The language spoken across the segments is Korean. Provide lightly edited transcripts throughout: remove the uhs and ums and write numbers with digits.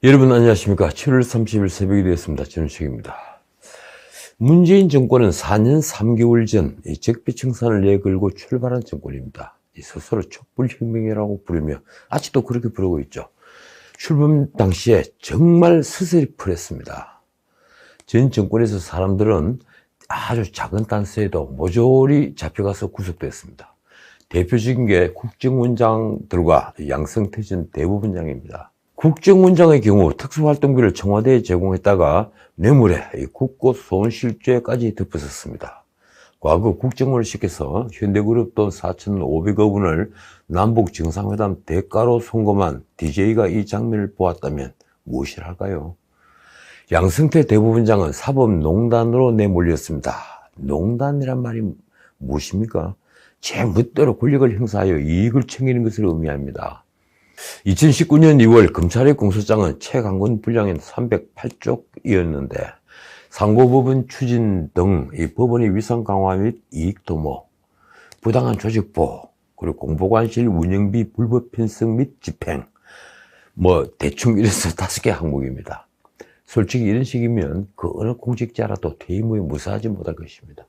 여러분 안녕하십니까. 7월 30일 새벽이 되었습니다. 전우식입니다. 문재인 정권은 4년 3개월 전 적폐청산을 내걸고 출발한 정권입니다. 스스로 촛불혁명이라고 부르며 아직도 그렇게 부르고 있죠. 출범 당시에 정말 스스리풀했습니다. 전 정권에서 사람들은 아주 작은 단서에도 모조리 잡혀가서 구속됐습니다. 대표적인 게 국정원장들과 양승태 전 대법원장입니다. 국정원장의 경우 특수활동비를 청와대에 제공했다가 뇌물에 국고 손실죄까지 덮어섰습니다. 과거 국정원을 시켜서 현대그룹 돈 4,500억 원을 남북 정상회담 대가로 송금한 DJ가 이 장면을 보았다면 무엇을 할까요? 양승태 대법원장은 사법농단으로 내몰렸습니다. 농단이란 말이 무엇입니까? 제 멋대로 권력을 행사하여 이익을 챙기는 것을 의미합니다. 2019년 2월 검찰의 공소장은 최강권 분량인 308쪽이었는데 상고법원 추진 등 이 법원의 위상 강화 및 이익 도모, 부당한 조직 보호, 그리고 공보관실 운영비 불법 편성 및 집행, 대충 이래서 5개 항목입니다. 솔직히 이런 식이면 그 어느 공직자라도 퇴임 후에 무사하지 못할 것입니다.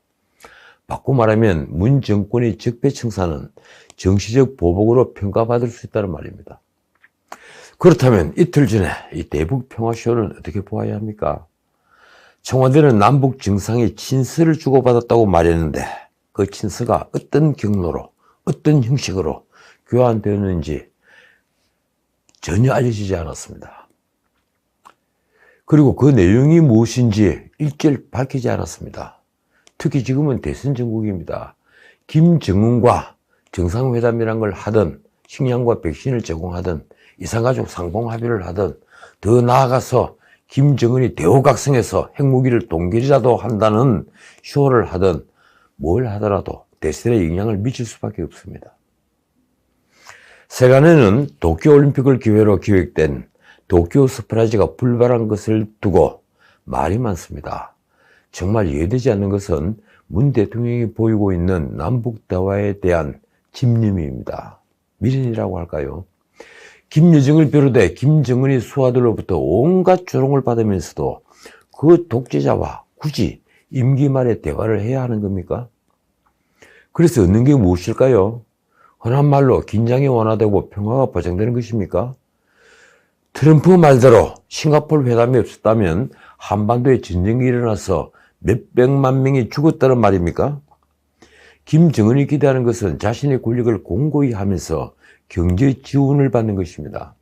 바꿔 말하면 문 정권의 적폐청산은 정치적 보복으로 평가받을 수 있다는 말입니다. 그렇다면 이틀 전에 이 대북 평화쇼는 어떻게 보아야 합니까? 청와대는 남북 정상이 친서를 주고받았다고 말했는데 그 친서가 어떤 경로로 어떤 형식으로 교환되었는지 전혀 알려지지 않았습니다. 그리고 그 내용이 무엇인지 일절 밝히지 않았습니다. 특히 지금은 대선 정국입니다. 김정은과 정상회담이란 걸 하든 식량과 백신을 제공하든 이산가족 상봉 합의를 하든 더 나아가서 김정은이 대호각성해서 핵무기를 동결이라도 한다는 쇼를 하든 뭘 하더라도 대선에 영향을 미칠 수밖에 없습니다. 세간에는 도쿄올림픽을 기회로 기획된 도쿄 서프라이즈가 불발한 것을 두고 말이 많습니다. 정말 이해되지 않는 것은 문 대통령이 보이고 있는 남북 대화에 대한 집념입니다. 미련이라고 할까요? 김여정을 비롯해 김정은이 수하들로부터 온갖 조롱을 받으면서도 그 독재자와 굳이 임기 말에 대화를 해야 하는 겁니까? 그래서 얻는 게 무엇일까요? 흔한 말로 긴장이 완화되고 평화가 보장되는 것입니까? 트럼프 말대로 싱가포르 회담이 없었다면 한반도에 전쟁이 일어나서 몇백만 명이 죽었다는 말입니까? 김정은이 기대하는 것은 자신의 권력을 공고히 하면서 경제 지원을 받는 것입니다.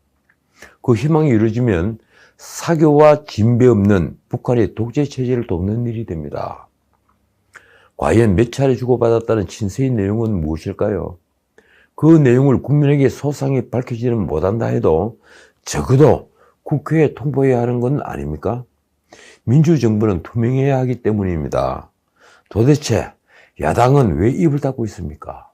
그 희망이 이루어지면 사교와 진배 없는 북한의 독재 체제를 돕는 일이 됩니다. 과연 몇 차례 주고받았다는 친서의 내용은 무엇일까요? 그 내용을 국민에게 소상히 밝히지는 못한다 해도 적어도 국회에 통보해야 하는 건 아닙니까? 민주정부는 투명해야 하기 때문입니다. 도대체 야당은 왜 입을 닫고 있습니까?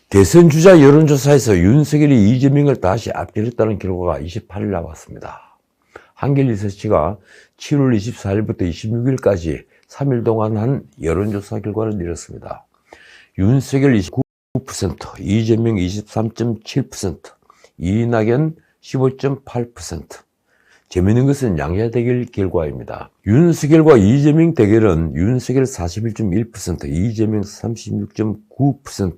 대선 주자 여론조사에서 윤석열이 이재명을 다시 앞지르다는 결과가 28일 나왔습니다. 한길리서치가 7월 24일부터 26일까지 3일 동안 한 여론조사 결과를 내렸습니다. 윤석열 29%, 이재명 23.7%, 이낙연 15.8%. 재미있는 것은 양자 대결 결과입니다. 윤석열과 이재명 대결은 윤석열 41.1%, 이재명 36.9%.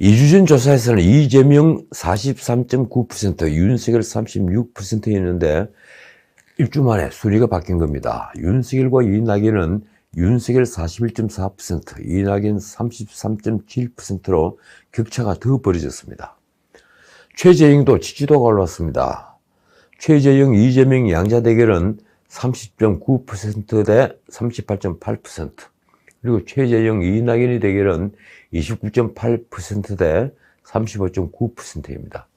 2주 전 조사에서는 이재명 43.9%, 윤석열 36%였는데 일주 만에 순위가 바뀐 겁니다. 윤석열과 이낙연은 윤석열 41.4%, 이낙연 33.7%로 격차가 더 벌어졌습니다. 최재형도 지지도가 올랐습니다. 최재형, 이재명 양자 대결은 30.9% 대 38.8%, 그리고 최재형, 이낙연의 대결은 29.8% 대 35.9%입니다.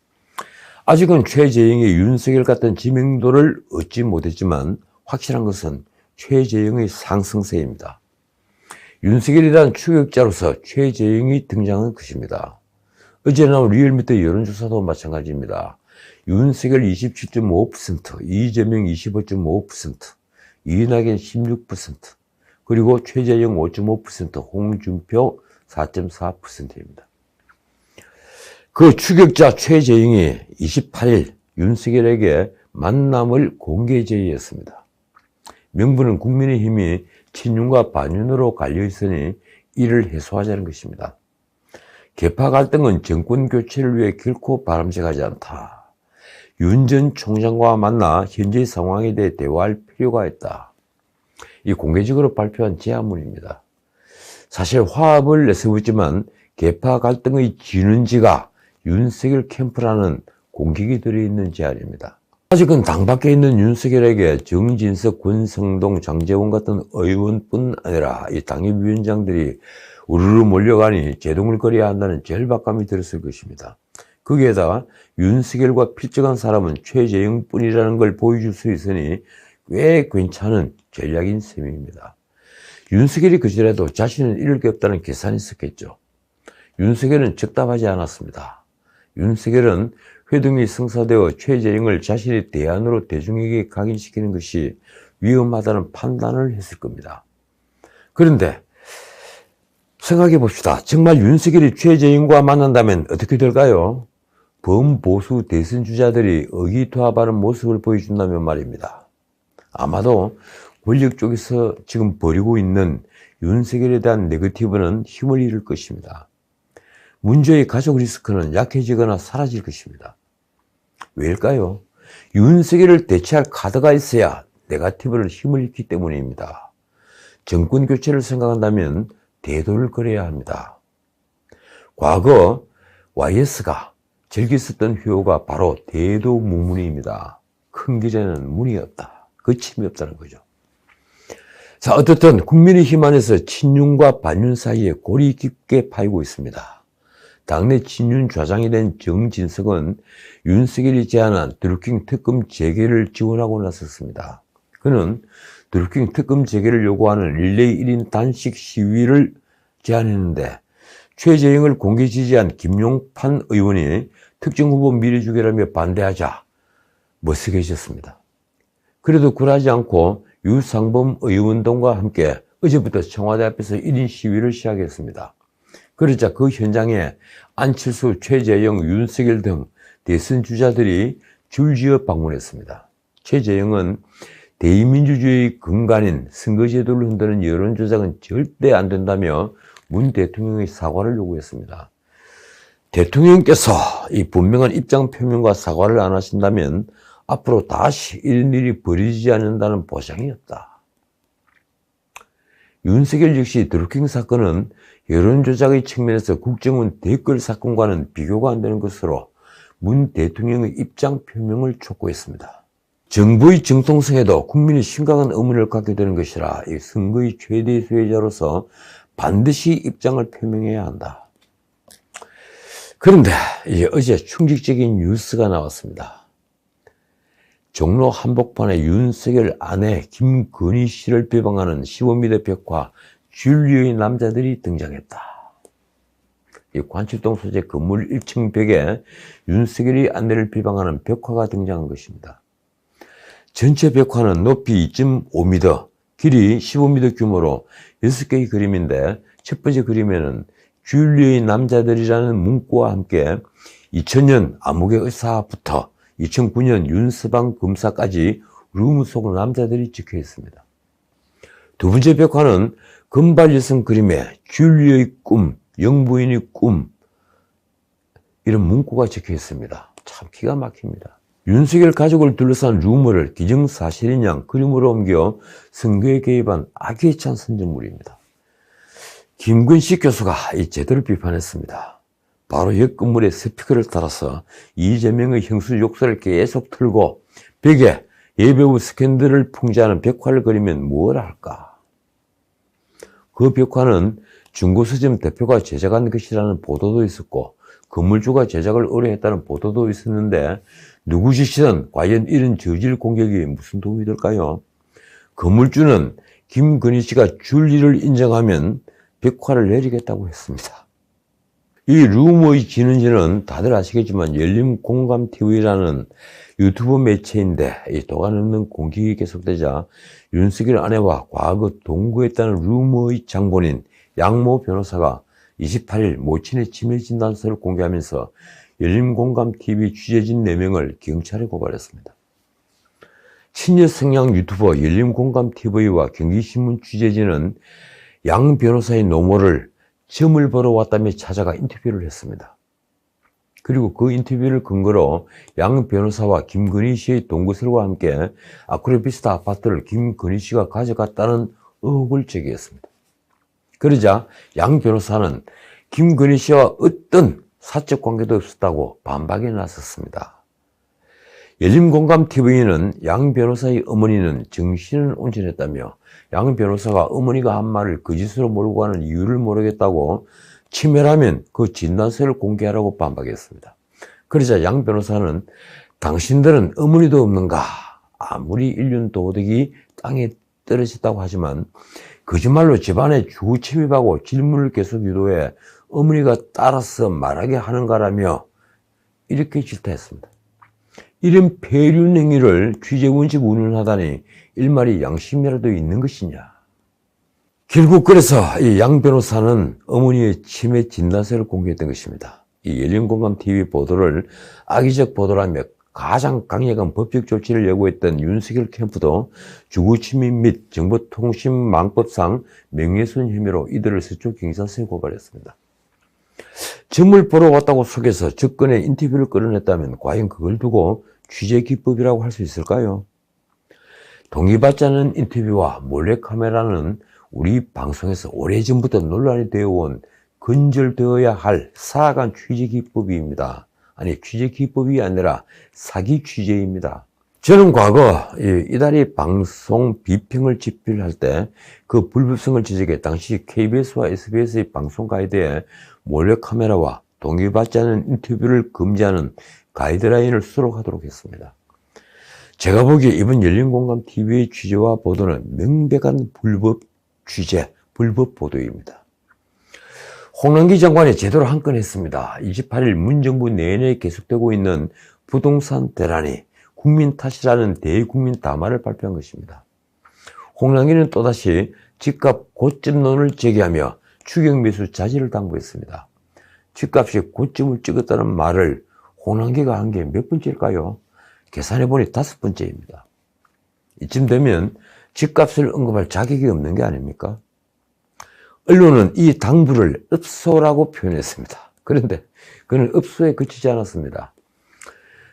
아직은 최재형의 윤석열 같은 지명도를 얻지 못했지만 확실한 것은 최재형의 상승세입니다. 윤석열이란 추격자로서 최재형이 등장한 것입니다. 어제 나온 리얼미터 여론조사도 마찬가지입니다. 윤석열 27.5%, 이재명 25.5%, 이낙연 16%, 그리고 최재형 5.5%, 홍준표 4.4%입니다. 그 추격자 최재형이 28일 윤석열에게 만남을 공개 제의했습니다. 명분은 국민의힘이 친윤과 반윤으로 갈려있으니 이를 해소하자는 것입니다. 계파 갈등은 정권 교체를 위해 결코 바람직하지 않다. 윤 전 총장과 만나 현재 상황에 대해 대화할 필요가 있다. 이 공개적으로 발표한 제안문입니다. 사실 화합을 내세우지만 계파 갈등의 진원지가 윤석열 캠프라는 공격이 들어있는 제안입니다. 아직은 당 밖에 있는 윤석열에게 정진석, 권성동, 장제원 같은 의원뿐 아니라 이 당협위원장들이 우르르 몰려가니 제동을거려야 한다는 절박감이 들었을 것입니다. 거기에다가 윤석열과 필적한 사람은 최재형 뿐이라는 걸 보여줄 수 있으니 꽤 괜찮은 전략인 셈입니다. 윤석열이 그전에도 자신은 잃을 게 없다는 계산이 있었겠죠. 윤석열은 적답하지 않았습니다. 윤석열은 회동이 성사되어 최재형을 자신의 대안으로 대중에게 각인시키는 것이 위험하다는 판단을 했을 겁니다. 그런데 생각해 봅시다. 정말 윤석열이 최재형과 만난다면 어떻게 될까요? 범보수 대선 주자들이 의기투합하는 모습을 보여준다면 말입니다. 아마도 권력 쪽에서 지금 벌이고 있는 윤석열에 대한 네거티브는 힘을 잃을 것입니다. 문제의 가족 리스크는 약해지거나 사라질 것입니다. 왜일까요? 윤석열을 대체할 카드가 있어야 네거티브는 힘을 잃기 때문입니다. 정권 교체를 생각한다면 대도를 걸어야 합니다. 과거 YS가 즐겨 썼던 효가 바로 대도 무문입니다. 큰 길에는 문이 없다. 거침이 없다는 거죠. 자, 어떻든 국민의힘 안에서 친윤과 반윤 사이에 골이 깊게 파이고 있습니다. 당내 친윤 좌장이 된 정진석은 윤석열이 제안한 드루킹 특검 재개를 지원하고 나섰습니다. 그는 드루킹 특검 재개를 요구하는 릴레이 1인 단식 시위를 제안했는데 최재형을 공개 지지한 김용판 의원이 특정 후보 미래 주계라며 반대하자 머쓱해졌습니다. 그래도 굴하지 않고 유상범 의원 등과 함께 어제부터 청와대 앞에서 1인 시위를 시작했습니다. 그러자 그 현장에 안철수, 최재형, 윤석열 등 대선 주자들이 줄지어 방문했습니다. 최재형은 대의민주주의 근간인 선거제도를 흔드는 여론조작은 절대 안 된다며 문 대통령의 사과를 요구했습니다. 대통령께서 이 분명한 입장 표명과 사과를 안 하신다면 앞으로 다시 이런 일이 벌어지지 않는다는 보장이 없다. 윤석열 역시 드루킹 사건은 여론조작의 측면에서 국정원 댓글 사건과는 비교가 안 되는 것으로 문 대통령의 입장 표명을 촉구했습니다. 정부의 정통성에도 국민이 심각한 의문을 갖게 되는 것이라 이 선거의 최대 수혜자로서 반드시 입장을 표명해야 한다. 그런데 이제 어제 충격적인 뉴스가 나왔습니다. 종로 한복판에 윤석열 아내 김건희 씨를 비방하는 시범미대 벽화 줄리의 남자들이 등장했다. 이 관칠동 소재 건물 1층 벽에 윤석열이 아내를 비방하는 벽화가 등장한 것입니다. 전체 벽화는 높이 2.5m, 길이 15m 규모로 6개의 그림인데 첫 번째 그림에는 줄리의 남자들이라는 문구와 함께 2000년 암흑의 의사부터 2009년 윤서방 검사까지 룸 속 남자들이 적혀 있습니다. 두 번째 벽화는 금발 여성 그림에 줄리의 꿈, 영부인의 꿈 이런 문구가 적혀 있습니다. 참 기가 막힙니다. 윤석열 가족을 둘러싼 루머를 기정사실인 양 그림으로 옮겨 선거에 개입한 악의에 찬 선전물입니다. 김근식 교수가 이 제도를 비판했습니다. 바로 옆 건물에 스피커를 달아서 이재명의 형수 욕설을 계속 틀고 벽에 예배후 스캔들을 풍자하는 벽화를 그리면 뭘 할까? 그 벽화는 중고서점 대표가 제작한 것이라는 보도도 있었고 건물주가 제작을 의뢰했다는 보도도 있었는데 누구 짓이든 과연 이런 저질 공격이 무슨 도움이 될까요? 건물주는 김건희 씨가 줄리를 인정하면 벽화를 내리겠다고 했습니다. 이 루머의 진원지는 다들 아시겠지만 열림공감TV라는 유튜브 매체인데 이 도가 넘는 공격이 계속되자 윤석열 아내와 과거 동거했다는 루머의 장본인 양모 변호사가 28일 모친의 치매 진단서를 공개하면서 열린공감TV 취재진 4명을 경찰에 고발했습니다. 친여성향 유튜버 열린공감TV와 경기신문 취재진은 양 변호사의 노모를 점을 보러 왔다며 찾아가 인터뷰를 했습니다. 그리고 그 인터뷰를 근거로 양 변호사와 김건희 씨의 동거설과 함께 아크로비스타 아파트를 김건희 씨가 가져갔다는 의혹을 제기했습니다. 그러자 양 변호사는 김건희 씨와 어떤 사적 관계도 없었다고 반박에 나섰습니다. 열린공감TV는 양 변호사의 어머니는 정신은 온전했다며 양 변호사가 어머니가 한 말을 거짓으로 몰고 가는 이유를 모르겠다고 치밀하면 그 진단서를 공개하라고 반박했습니다. 그러자 양 변호사는 당신들은 어머니도 없는가? 아무리 인륜 도덕이 땅에 떨어졌다고 하지만 거짓말로 집안에 주거 침입하고 질문을 계속 유도해 어머니가 따라서 말하게 하는가라며 이렇게 질타했습니다. 이런 폐륜 행위를 취재원직 운운하다니 일말이 양심이라도 있는 것이냐. 결국 그래서 이 양 변호사는 어머니의 치매 진단서를 공개했던 것입니다. 이 열린공감TV 보도를 악의적 보도라며 가장 강력한 법적 조치를 요구했던 윤석열 캠프도 주거침입 및 정보통신망법상 명예훼손 혐의로 이들을 서초 경찰서에 고발했습니다. 점을 보러 왔다고 속여서 접근해 인터뷰를 끌어냈다면 과연 그걸 두고 취재 기법이라고 할 수 있을까요? 동의받지 않은 인터뷰와 몰래카메라는 우리 방송에서 오래전부터 논란이 되어온 근절되어야 할 사악한 취재 기법입니다. 아니, 취재 기법이 아니라 사기 취재입니다. 저는 과거 이달이 방송 비평을 집필할 때 그 불법성을 지적해 당시 KBS와 SBS의 방송 가이드에 몰래카메라와 동의받지 않은 인터뷰를 금지하는 가이드라인을 수록하도록 했습니다. 제가 보기에 이번 열린공감TV의 취재와 보도는 명백한 불법 취재, 불법 보도입니다. 홍남기 장관이 제대로 한 건 했습니다. 28일 문정부 내내 계속되고 있는 부동산 대란이 국민 탓이라는 대국민 담화를 발표한 것입니다. 홍남기는 또다시 집값 고점론을 제기하며 추격 매수 자제를 당부했습니다. 집값이 고점을 찍었다는 말을 홍남기가 한 게 몇 번째일까요? 계산해보니 5번째입니다. 이쯤 되면 집값을 언급할 자격이 없는 게 아닙니까? 언론은 이 당부를 읍소라고 표현했습니다. 그런데 그는 읍소에 그치지 않았습니다.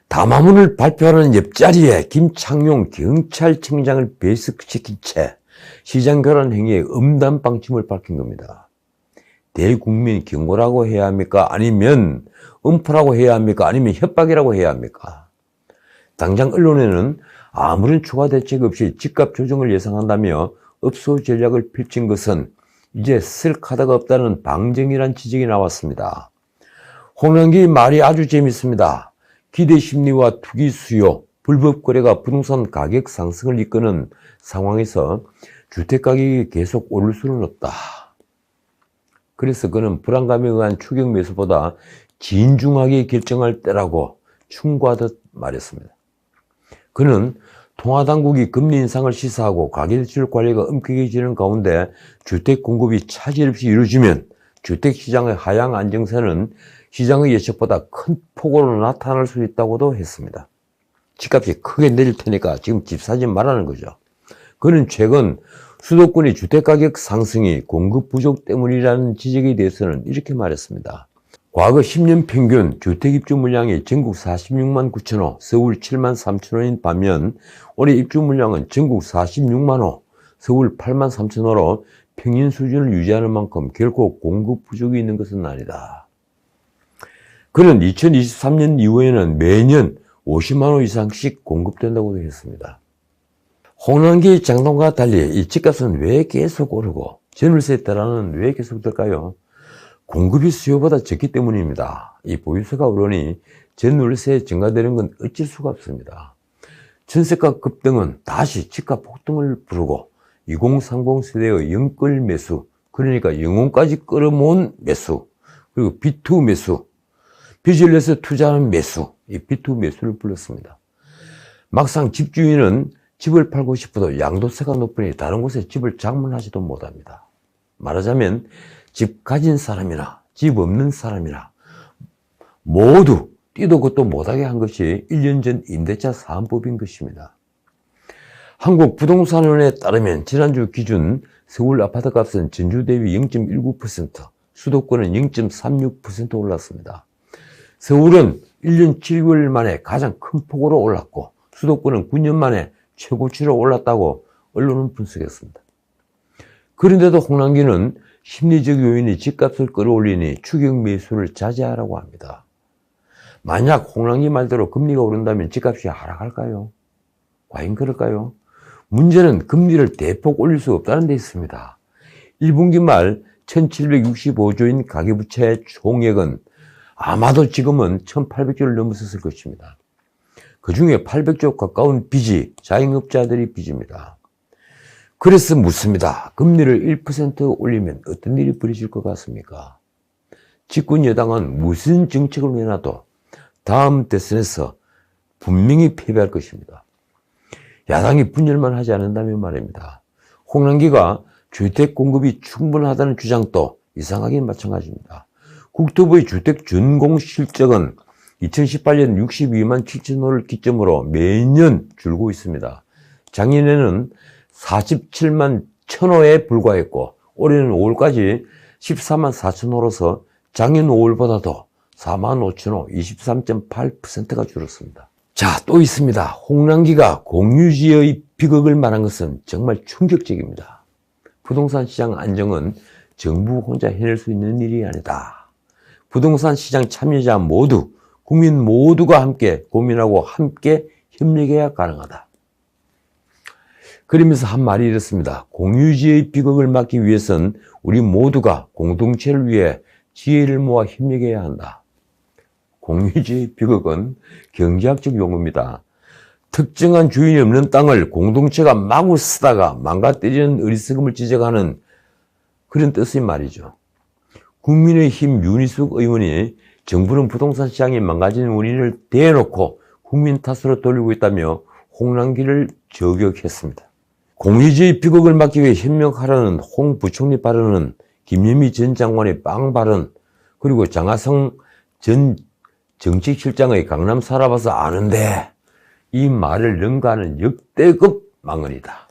담화문을 발표하는 옆자리에 김창룡 경찰청장을 배석시킨 채 시장 결란 행위의 엄단 방침을 밝힌 겁니다. 대국민 경고라고 해야 합니까? 아니면 엄포라고 해야 합니까? 아니면 협박이라고 해야 합니까? 당장 언론에는 아무런 추가 대책 없이 집값 조정을 예상한다며 읍소 전략을 펼친 것은 이제 쓸 카드가 없다는 방정이란 지적이 나왔습니다. 홍남기 말이 아주 재밌습니다. 기대 심리와 투기 수요, 불법 거래가 부동산 가격 상승을 이끄는 상황에서 주택 가격이 계속 오를 수는 없다. 그래서 그는 불안감에 의한 추격 매수보다 진중하게 결정할 때라고 충고하듯 말했습니다. 그는 통화당국이 금리 인상을 시사하고 가계대출 관리가 엄격해지는 가운데 주택 공급이 차질 없이 이루어지면 주택시장의 하향 안정세는 시장의 예측보다 큰 폭으로 나타날 수 있다고도 했습니다. 집값이 크게 내릴 테니까 지금 집 사지 말라는 거죠. 그는 최근 수도권의 주택가격 상승이 공급 부족 때문이라는 지적에 대해서는 이렇게 말했습니다. 과거 10년 평균 주택 입주 물량이 전국 46만 9천 호, 서울 7만 3천 호인 반면 올해 입주 물량은 전국 46만 호, 서울 8만 3천 호로 평균 수준을 유지하는 만큼 결코 공급 부족이 있는 것은 아니다. 그는 2023년 이후에는 매년 50만 호 이상씩 공급된다고도 했습니다. 홍남기 장동과 달리 이 집값은 왜 계속 오르고 전월세 따라는 왜 계속될까요? 공급이 수요보다 적기 때문입니다. 이 보유세가 오르니 전월세 증가되는 건 어쩔 수가 없습니다. 전세가 급등은 다시 집값 폭등을 부르고 2030 세대의 영끌 매수, 그러니까 영혼까지 끌어모은 매수, 그리고 B2 매수, 빚을 내서 투자하는 매수, 이 B2 매수를 불렀습니다. 막상 집주인은 집을 팔고 싶어도 양도세가 높으니 다른 곳에 집을 장만하지도 못합니다. 말하자면 집 가진 사람이나 집 없는 사람이나 모두 뛰도 걷도 못하게 한 것이 1년 전 임대차 사안법인 것입니다. 한국부동산원에 따르면 지난주 기준 서울 아파트값은 전주 대비 0.19%, 수도권은 0.36% 올랐습니다. 서울은 1년 7개월 만에 가장 큰 폭으로 올랐고 수도권은 9년 만에 최고치로 올랐다고 언론은 분석했습니다. 그런데도 홍남기는 심리적 요인이 집값을 끌어올리니 추격 매수를 자제하라고 합니다. 만약 홍남기 말대로 금리가 오른다면 집값이 하락할까요? 과연 그럴까요? 문제는 금리를 대폭 올릴 수 없다는 데 있습니다. 1분기 말 1765조인 가계부채의 총액은 아마도 지금은 1800조를 넘어섰을 것입니다. 그 중에 800조 가까운 빚이 자영업자들의 빚입니다. 그래서 묻습니다. 금리를 1% 올리면 어떤 일이 벌어질 것 같습니까? 집권 여당은 무슨 정책을 내놔도 다음 대선에서 분명히 패배할 것입니다. 야당이 분열만 하지 않는다면 말입니다. 홍남기가 주택 공급이 충분하다는 주장도 이상하긴 마찬가지입니다. 국토부의 주택 준공 실적은 2018년 62만 7천 호를 기점으로 매년 줄고 있습니다. 작년에는 47만 1,000호에 불과했고 올해는 5월까지 14만 4천 호로서 작년 5월보다도 4만 5천 호 23.8%가 줄었습니다. 자, 또 있습니다. 홍남기가 공유지의 비극을 말한 것은 정말 충격적입니다. 부동산 시장 안정은 정부 혼자 해낼 수 있는 일이 아니다. 부동산 시장 참여자 모두, 국민 모두가 함께 고민하고 함께 협력해야 가능하다. 그러면서 한 말이 이렇습니다. 공유지의 비극을 막기 위해선 우리 모두가 공동체를 위해 지혜를 모아 협력해야 한다. 공유지의 비극은 경제학적 용어입니다. 특정한 주인이 없는 땅을 공동체가 마구 쓰다가 망가뜨리는 어리석음을 지적하는 그런 뜻의 말이죠. 국민의힘 윤희숙 의원이 정부는 부동산 시장이 망가지는 원인을 대놓고 국민 탓으로 돌리고 있다며 홍남기를 저격했습니다. 공유지의 비극을 막기 위해 협력하라는 홍 부총리 발언은 김현미 전 장관의 빵 발언, 그리고 장하성 전 정책실장의 강남 살아봐서 아는데 이 말을 능가하는 역대급 망언이다.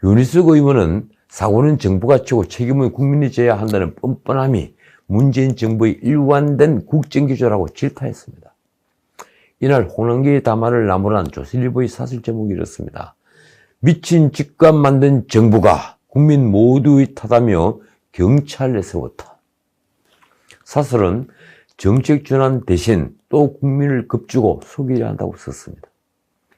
윤희숙 의원은 사고는 정부가 치고 책임은 국민이 져야 한다는 뻔뻔함이 문재인 정부의 일관된 국정기조라고 질타했습니다. 이날 홍남기의 담화를 나무란 조선일보의 사설 제목이 이렇습니다. 미친 집값 만든 정부가 국민 모두의 탓하며 경찰 내세웠다. 사설은 정책 전환 대신 또 국민을 겁주고 속이려 한다고 썼습니다.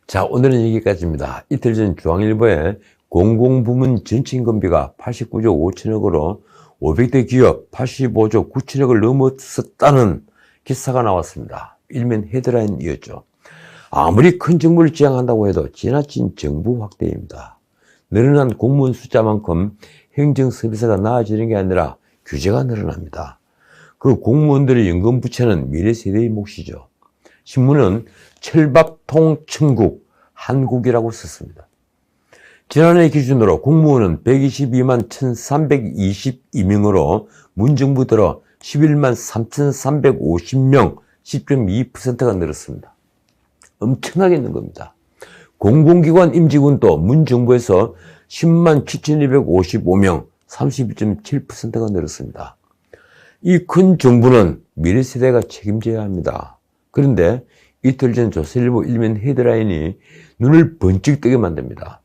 자, 오늘은 여기까지입니다. 이틀 전 중앙일보에 공공부문 전체 임금비가 89조 5천억으로 500대 기업 85조 9천억을 넘어섰다는 기사가 나왔습니다. 일면 헤드라인이었죠. 아무리 큰 정부를 지향한다고 해도 지나친 정부 확대입니다. 늘어난 공무원 숫자만큼 행정 서비스가 나아지는 게 아니라 규제가 늘어납니다. 그 공무원들의 연금 부채는 미래 세대의 몫이죠. 신문은 철밥통 천국, 한국이라고 썼습니다. 지난해 기준으로 공무원은 122만 1,322명으로 문정부 들어 11만 3,350명, 10.2%가 늘었습니다. 엄청나게 는 겁니다. 공공기관 임직원도 문정부에서 10만 7,255명, 32.7%가 늘었습니다. 이 큰 정부는 미래 세대가 책임져야 합니다. 그런데 이틀 전 조선일보 일면 헤드라인이 눈을 번쩍 뜨게 만듭니다.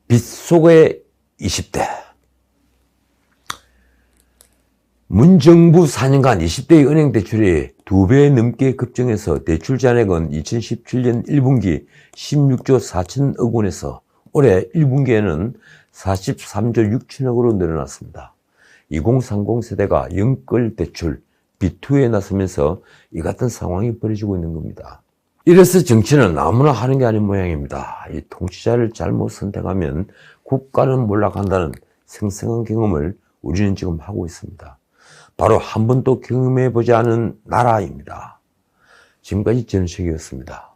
빚속의 20대. 문정부 4년간 20대의 은행 대출이 2배 넘게 급증해서 대출 잔액은 2017년 1분기 16조 4천억 원에서 올해 1분기에는 43조 6천억으로 늘어났습니다. 2030 세대가 영끌 대출, B2에 나서면서 이 같은 상황이 벌어지고 있는 겁니다. 이래서 정치는 아무나 하는 게 아닌 모양입니다. 이 통치자를 잘못 선택하면 국가는 몰락한다는 생생한 경험을 우리는 지금 하고 있습니다. 바로 한 번도 경험해보지 않은 나라입니다. 지금까지 전우식이었습니다.